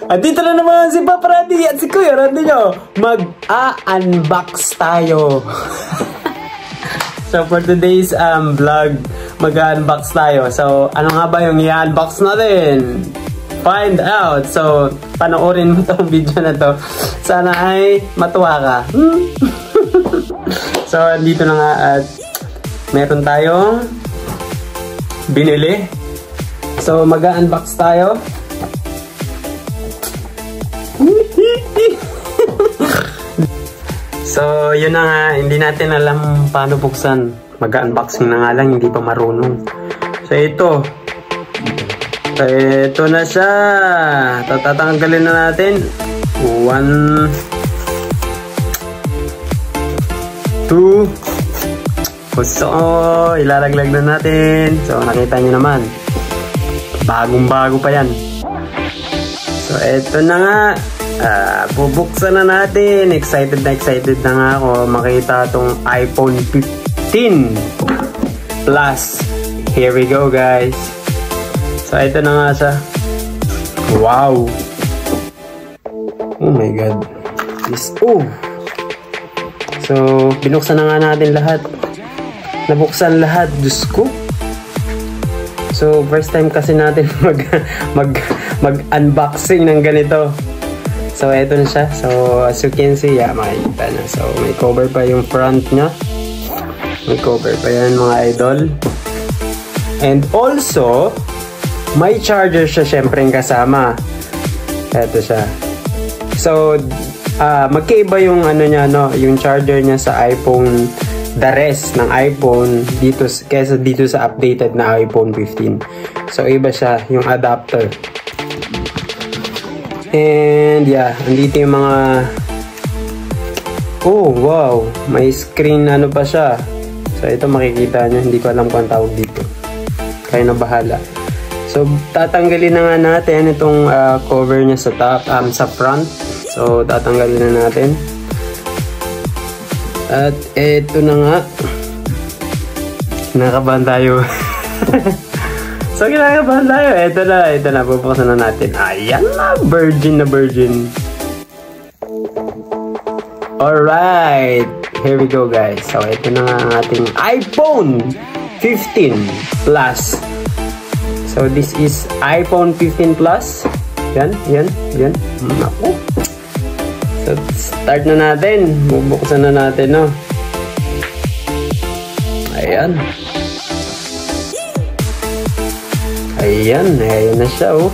At dito na naman si Papa Randy at si Kuya Randy nyo. Mag-unbox tayo. So for today's vlog, mag-unbox tayo. So ano nga ba yung i-unbox natin? Find out. So panoorin mo tong video na to. Sana ay matuwa ka. So dito na nga at meron tayong binili. So mag-unbox tayo. So yun na nga, hindi natin alam paano buksan. Mag-unboxing na nga lang, hindi pa marunong. So ito na siya. Tatanggalin na natin. 1, 2. So ilalaglag na natin. So nakita nyo naman, bagong-bago pa yan. So ito na nga, bubuksan na natin. Excited na nga ako makita tong iPhone 15 Plus. Here we go guys. So ito na nga siya. Wow. Oh my god. So binuksan na nga natin lahat. Nabuksan lahat. Diyos ko. So first time kasi natin mag-unboxing ng ganito. So ito na siya. So as you can see, makikita na. So may cover pa yung front niya. May cover pa yan mga idol. And also may charger siya syempre kasama. Ito siya. So magkaiba yung ano niya, no, yung charger niya sa iPhone, the rest ng iPhone dito kaysa dito sa updated na iPhone 15. So iba siya yung adapter. And yeah, andito yung mga, oh wow, may screen ano pa siya. So ito makikita nyo, hindi ko alam kung tawag dito, kaya na bahala. So tatanggalin na nga natin itong cover niya sa top, sa front. So tatanggalin na natin. At ito na nga, nakabahan tayo. So kinakabahan tayo. Ito na, bubuksan na natin. Ayan na, virgin na virgin. Alright, here we go guys. So ito na nga ang ating iPhone 15 Plus. So this is iPhone 15 Plus. Yan. Ako. So start na natin. Bubuksan na natin, no. Ayan. Ayan na siya, oh.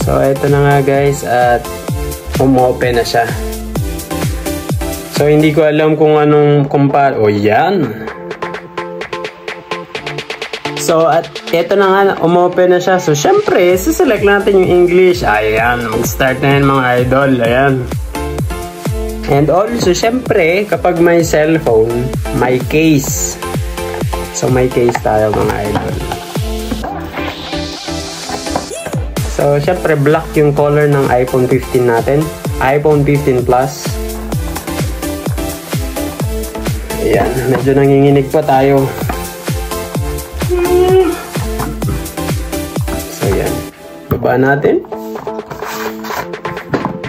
So ito na nga guys, at umopen na siya. So hindi ko alam kung anong oh yan. So at ito na nga, umopen na siya. So syempre, select natin yung English. Ayan, mag-start na yan mga idol. Ayan. And also, syempre, kapag may cellphone, may case. So, may case tayo mga idol. So, syempre, black yung color ng iPhone 15 natin. iPhone 15 Plus. Ayan, medyo nanginginig pa tayo. So, ayan. Baba natin.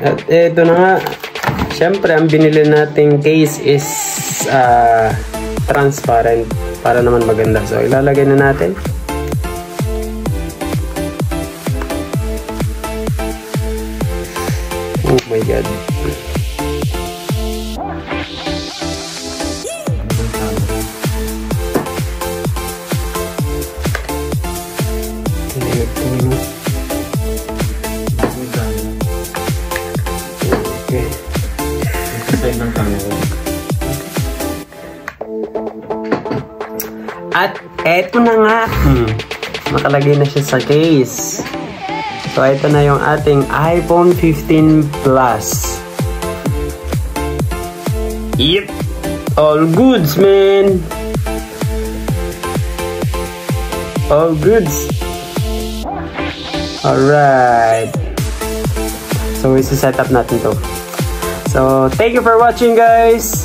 At ito na nga. Siyempre, ang binili nating case is transparent para naman maganda. So, ilalagay na natin. Oh my god. Okay. At eto na nga, nakalagay na siya sa case. So ito na yung ating iPhone 15 Plus. Yep, all goods man. All goods. Alright. So isi-set up natin to. So thank you for watching guys.